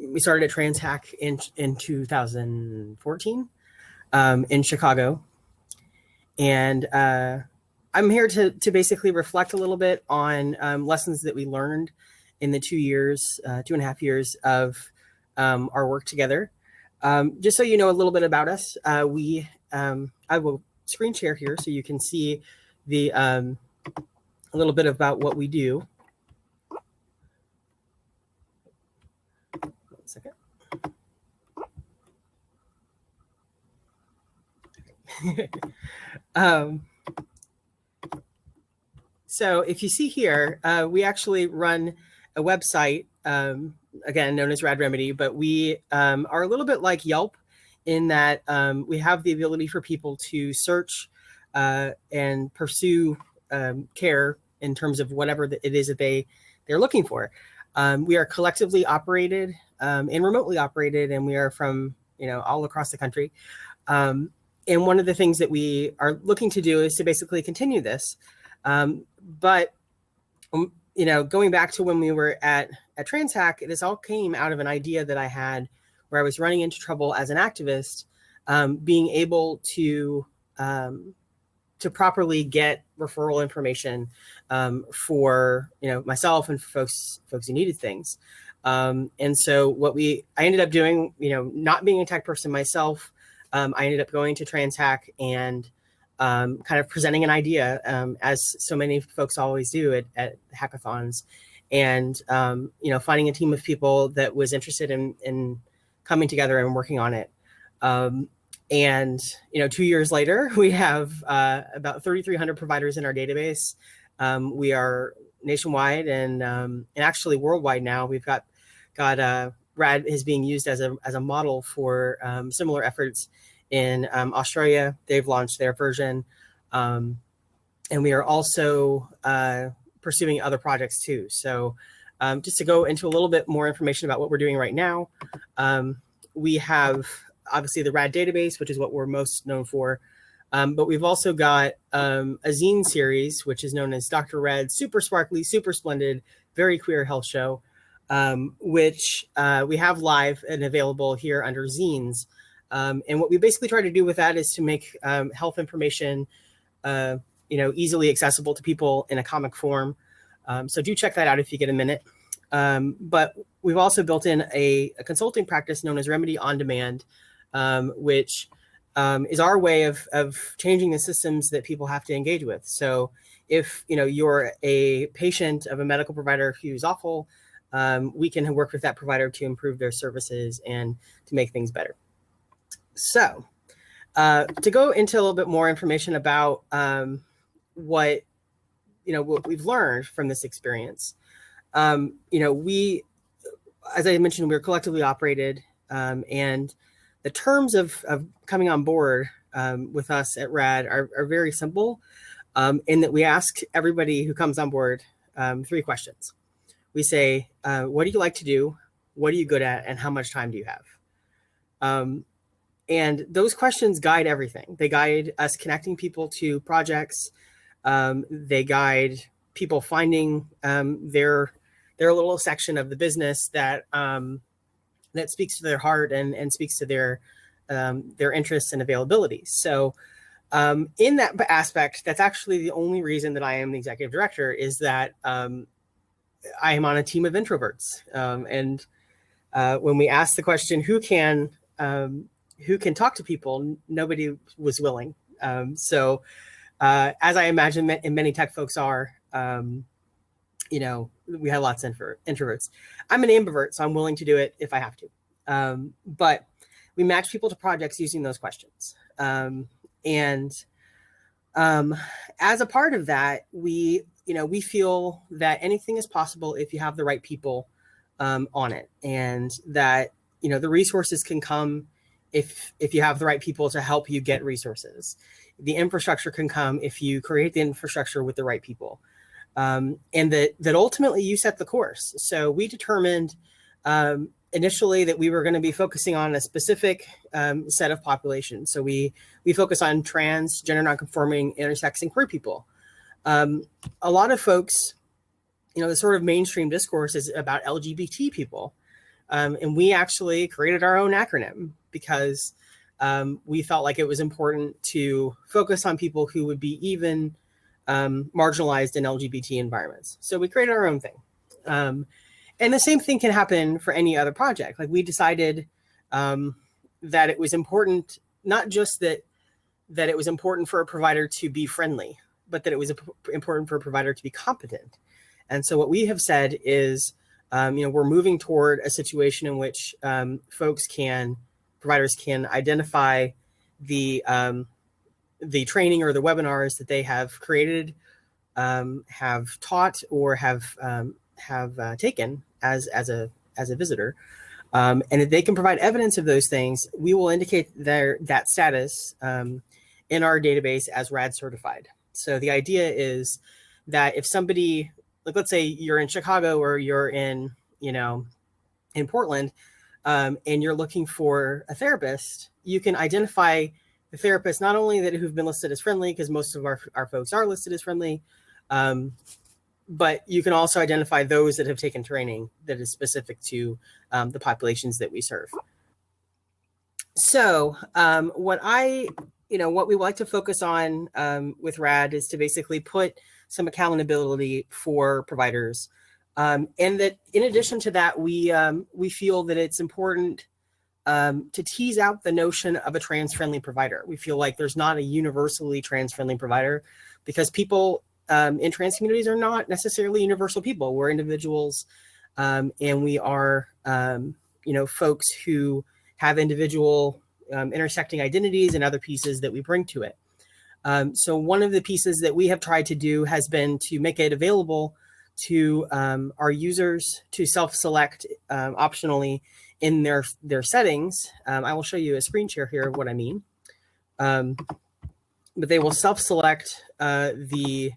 we started at TransHack in 2014 in Chicago. And I'm here to basically reflect a little bit on lessons that we learned in the 2.5 years of our work together. Just so you know a little bit about us, I will screen share here so you can see a little bit about what we do. One second. So if you see here, we actually run a website, again, known as Rad Remedy, but we are a little bit like Yelp in that we have the ability for people to search and pursue care in terms of whatever it is that they're looking for. We are collectively operated and remotely operated, and we are from all across the country. And one of the things that we are looking to do is to basically continue this. But going back to when we were at TransHack, this all came out of an idea that I had where I was running into trouble as an activist, being able to properly get referral information for myself and for folks who needed things. And so I ended up doing, not being a tech person myself, I ended up going to TransHack and kind of presenting an idea, as so many folks always do at hackathons, and finding a team of people that was interested in coming together and working on it. And 2 years later, we have about 3,300 providers in our database. We are nationwide and actually worldwide now. We've got Rad is being used as a model for similar efforts in Australia. They've launched their version, and we are also pursuing other projects too. So just to go into a little bit more information about what we're doing right now, we have obviously the Rad database, which is what we're most known for. But we've also got a zine series, which is known as Dr. Rad's Super Sparkly, Super Splendid, Very Queer Health Show, which we have live and available here under zines. And what we basically try to do with that is to make health information, easily accessible to people in a comic form. So do check that out if you get a minute. But we've also built in a consulting practice known as Remedy On Demand, which is our way of changing the systems that people have to engage with. So if you're a patient of a medical provider who's awful, we can work with that provider to improve their services and to make things better. So to go into a little bit more information about what we've learned from this experience, we, as I mentioned, we're collectively operated, and the terms of coming on board with us at Rad are very simple, in that we ask everybody who comes on board 3 questions. We say, what do you like to do? What are you good at? And how much time do you have? And those questions guide everything. They guide us connecting people to projects. They guide people finding their little section of the business that speaks to their heart and speaks to their interests and availabilities. So in that aspect, that's actually the only reason that I am the executive director, is that I am on a team of introverts. And when we asked the question, who can talk to people, nobody was willing. So as I imagine many tech folks are, we have lots of introverts. I'm an ambivert, so I'm willing to do it if I have to. But we match people to projects using those questions. And as a part of that, we feel that anything is possible if you have the right people on it, and that the resources can come if you have the right people to help you get resources. The infrastructure can come if you create the infrastructure with the right people. And that ultimately you set the course. So we determined initially that we were going to be focusing on a specific set of populations. So we focus on trans, gender nonconforming, intersex, and queer people. A lot of folks, the sort of mainstream discourse is about LGBT people. And we actually created our own acronym because we felt like it was important to focus on people who would be even marginalized in LGBT environments. So we created our own thing. And the same thing can happen for any other project. Like we decided that it was important, not just that it was important for a provider to be friendly, but that it was important for a provider to be competent. And so what we have said is, we're moving toward a situation in which providers can identify the training or the webinars that they have created, have taught, or have taken as a visitor. And if they can provide evidence of those things, we will indicate that status in our database as RAD certified. So the idea is that if somebody, like let's say you're in Chicago or you're in Portland, and you're looking for a therapist, you can identify the therapists not only that who've been listed as friendly, because most of our folks are listed as friendly, but you can also identify those that have taken training that is specific to the populations that we serve. So what we like to focus on with RAD is to basically put some accountability for providers. And that in addition to that, we feel that it's important to tease out the notion of a trans-friendly provider. We feel like there's not a universally trans-friendly provider because people in trans communities are not necessarily universal people. We're individuals, and we are, folks who have individual intersecting identities and other pieces that we bring to it. So one of the pieces that we have tried to do has been to make it available to our users to self-select optionally in their settings. I will show you a screen share here of what I mean. But they will self-select the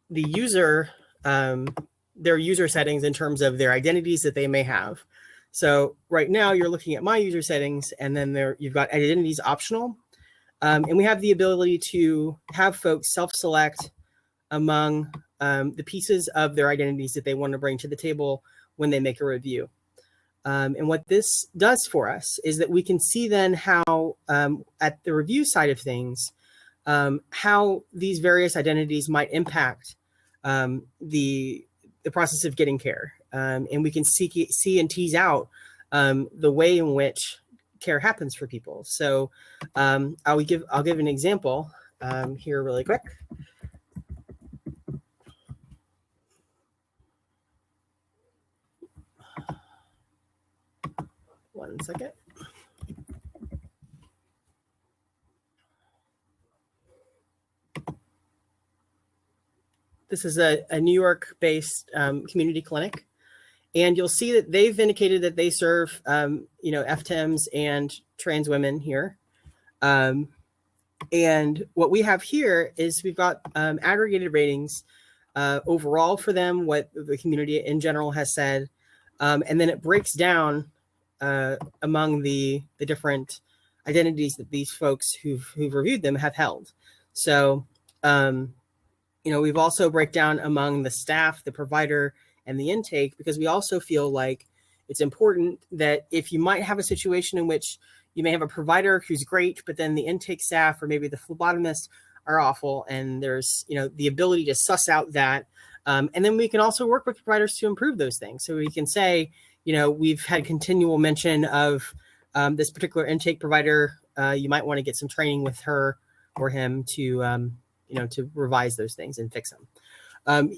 user, their user settings in terms of their identities that they may have. So right now you're looking at my user settings, and then you've got identities optional. And we have the ability to have folks self-select among the pieces of their identities that they want to bring to the table when they make a review. And what this does for us is that we can see then how, at the review side of things, how these various identities might impact the process of getting care. And we can see and tease out the way in which care happens for people. So I'll give an example here really quick. One second. This is a New York-based community clinic, and you'll see that they've indicated that they serve, FTEMs and trans women here. And what we have here is we've got aggregated ratings overall for them, what the community in general has said, and then it breaks down among the different identities that these folks who've reviewed them have held. So, we've also break down among the staff, the provider, and the intake, because we also feel like it's important that if you might have a situation in which you may have a provider who's great, but then the intake staff or maybe the phlebotomist are awful, and there's the ability to suss out that. And then we can also work with providers to improve those things. So we can say, we've had continual mention of this particular intake provider. You might want to get some training with her or him to, to revise those things and fix them.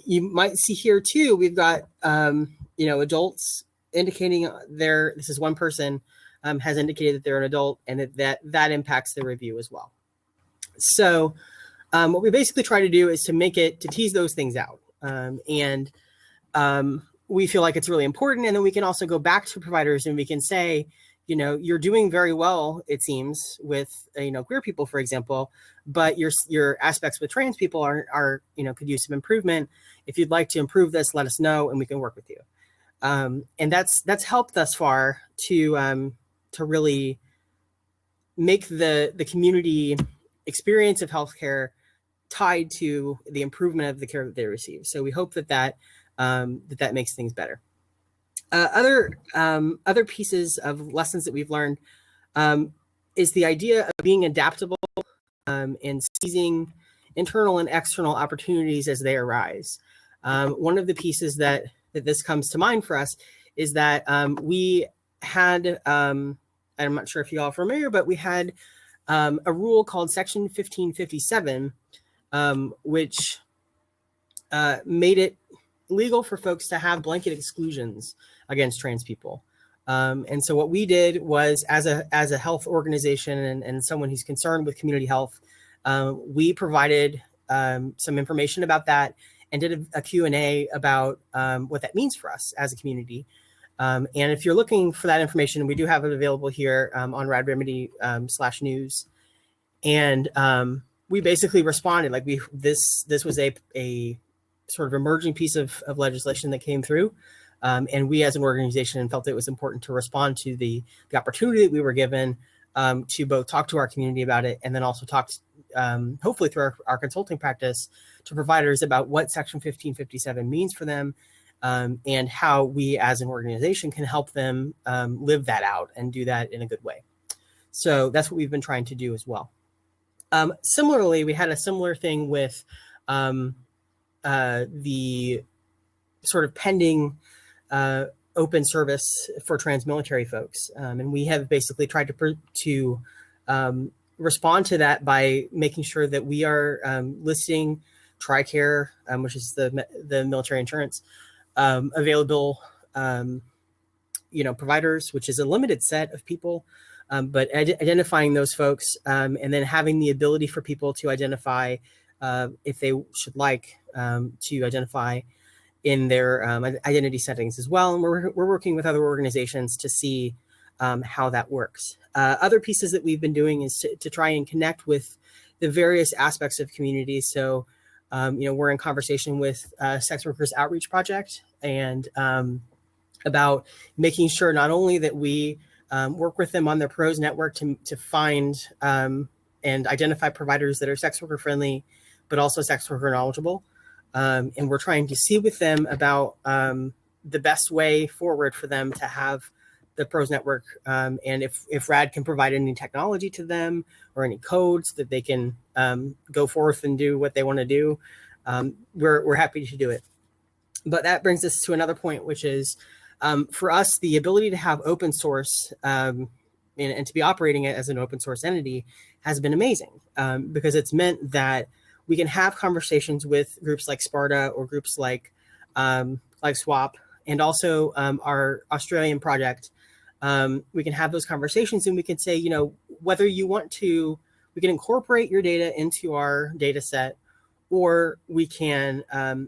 You might see here too, we've got, adults indicating this is one person has indicated that they're an adult, and that impacts the review as well. So what we basically try to do is to tease those things out. And we feel like it's really important. And then we can also go back to providers and we can say, you're doing very well, it seems, with, queer people, for example, but your aspects with trans people are could use some improvement. If you'd like to improve this, let us know and we can work with you. And that's helped thus far to really make the community experience of healthcare tied to the improvement of the care that they receive. So we hope that makes things better. Other pieces of lessons that we've learned is the idea of being adaptable and seizing internal and external opportunities as they arise. One of the pieces that this comes to mind for us is that we had, I'm not sure if you all are familiar, but we had a rule called Section 1557, which made it legal for folks to have blanket exclusions against trans people. And so what we did was, as a health organization and someone who's concerned with community health, we provided some information about that and did a Q&A about what that means for us as a community. And if you're looking for that information, we do have it available here on Rad Remedy /news. And we basically responded like this was a sort of emerging piece of legislation that came through. And we as an organization felt it was important to respond to the opportunity that we were given to both talk to our community about it and then also talk, hopefully through our consulting practice, to providers about what Section 1557 means for them and how we as an organization can help them live that out and do that in a good way. So that's what we've been trying to do as well. Similarly, we had a similar thing with the sort of pending open service for trans military folks. And we have basically tried to respond to that by making sure that we are listing TRICARE, which is the military insurance, available, providers, which is a limited set of people, but identifying those folks and then having the ability for people to identify if they should like to identify in their identity settings as well. And we're working with other organizations to see how that works. Other pieces that we've been doing is to try and connect with the various aspects of community. So, we're in conversation with Sex Workers Outreach Project and about making sure not only that we work with them on their pros network to find and identify providers that are sex worker friendly, but also sex worker knowledgeable. And we're trying to see with them about the best way forward for them to have the pros network. And if RAD can provide any technology to them or any codes that they can go forth and do what they want to do, we're happy to do it. But that brings us to another point, which is for us, the ability to have open source and to be operating it as an open source entity has been amazing because it's meant that we can have conversations with groups like Sparta or groups like SWAP and also our Australian project. We can have those conversations and we can say, whether you want to, we can incorporate your data into our data set, or we can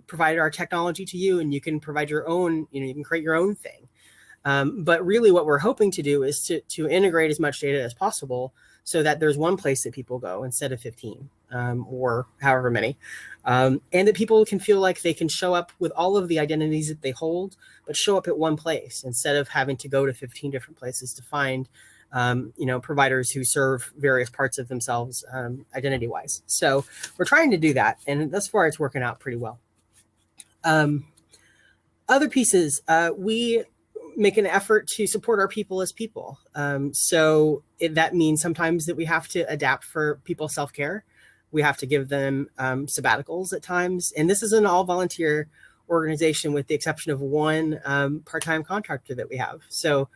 provide our technology to you and you can provide your own, you can create your own thing. But really what we're hoping to do is to integrate as much data as possible so that there's one place that people go instead of 15 or however many. And that people can feel like they can show up with all of the identities that they hold, but show up at one place instead of having to go to 15 different places to find providers who serve various parts of themselves identity-wise. So we're trying to do that. And thus far, it's working out pretty well. Other pieces, we make an effort to support our people as people. So that means sometimes that we have to adapt for people's self-care. We have to give them sabbaticals at times. And this is an all-volunteer organization with the exception of one part-time contractor that we have. So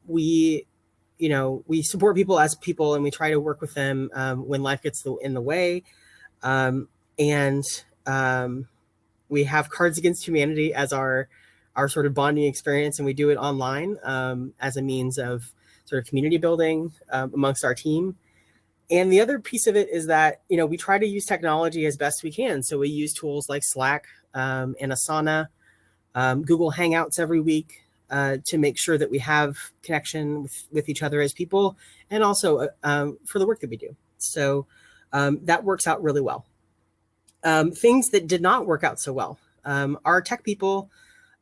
we support people as people and we try to work with them when life gets in the way. We have Cards Against Humanity as our sort of bonding experience, and we do it online as a means of sort of community building amongst our team. And the other piece of it is that, we try to use technology as best we can. So we use tools like Slack and Asana, Google Hangouts every week to make sure that we have connection with each other as people and also for the work that we do. So that works out really well. Things that did not work out so well. Our tech people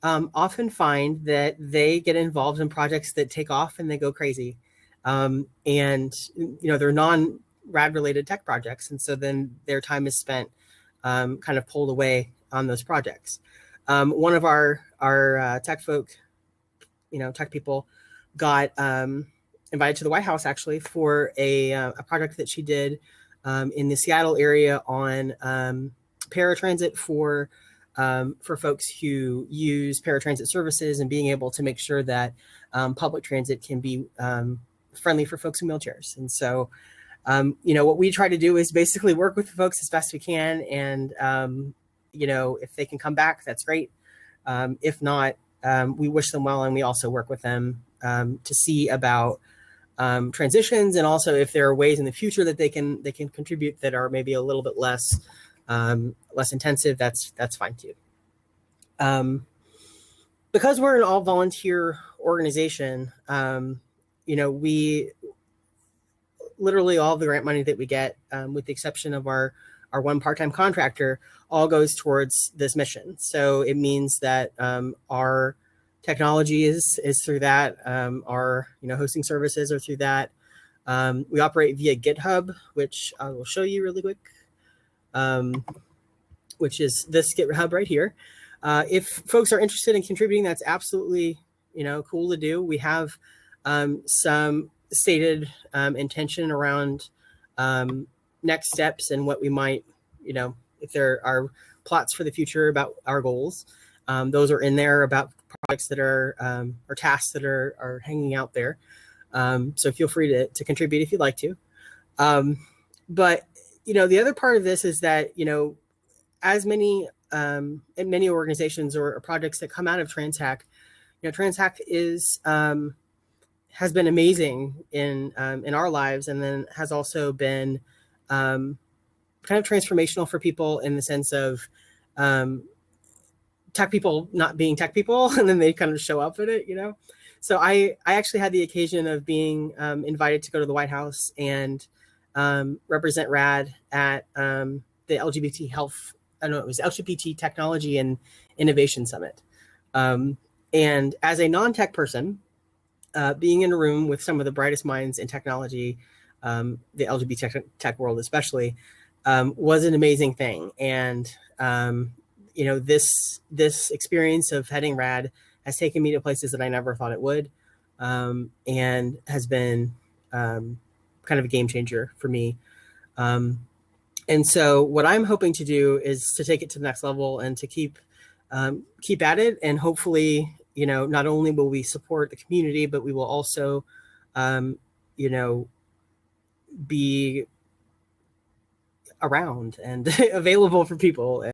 often find that they get involved in projects that take off and they go crazy. They're non-RAD related tech projects. And so then their time is spent kind of pulled away on those projects. One of our tech folk tech people got invited to the White House actually for a project that she did in the Seattle area on paratransit for folks who use paratransit services, and being able to make sure that public transit can be friendly for folks in wheelchairs. And so, what we try to do is basically work with the folks as best we can. And, if they can come back, that's great. If not, we wish them well, and we also work with them to see about transitions, and also if there are ways in the future that they can contribute that are maybe a little bit less intensive. That's fine too. Because we're an all volunteer organization, we literally all the grant money that we get, with the exception of our one part-time contractor, all goes towards this mission. So it means that our technology is through that. Our hosting services are through that. We operate via GitHub, which I will show you really quick, which is this GitHub right here. If folks are interested in contributing, that's absolutely cool to do. We have some stated intention around next steps and what we might, if there are plots for the future about our goals. Those are in there about projects that are or tasks that are hanging out there. So feel free to contribute if you'd like to. But the other part of this is that as many organizations or projects that come out of TransHack, TransHack is has been amazing in our lives, and then has also been kind of transformational for people in the sense of tech people not being tech people, and then they kind of show up at it, So I actually had the occasion of being invited to go to the White House and represent RAD at the LGBT health, I don't know, it was LGBT Technology and Innovation Summit. And as a non-tech person, being in a room with some of the brightest minds in technology, the LGBT tech world especially, was an amazing thing. And this experience of heading RAD has taken me to places that I never thought it would, and has been kind of a game changer for me. And so what I'm hoping to do is to take it to the next level and to keep at it. And hopefully, not only will we support the community, but we will also, be around and available for people.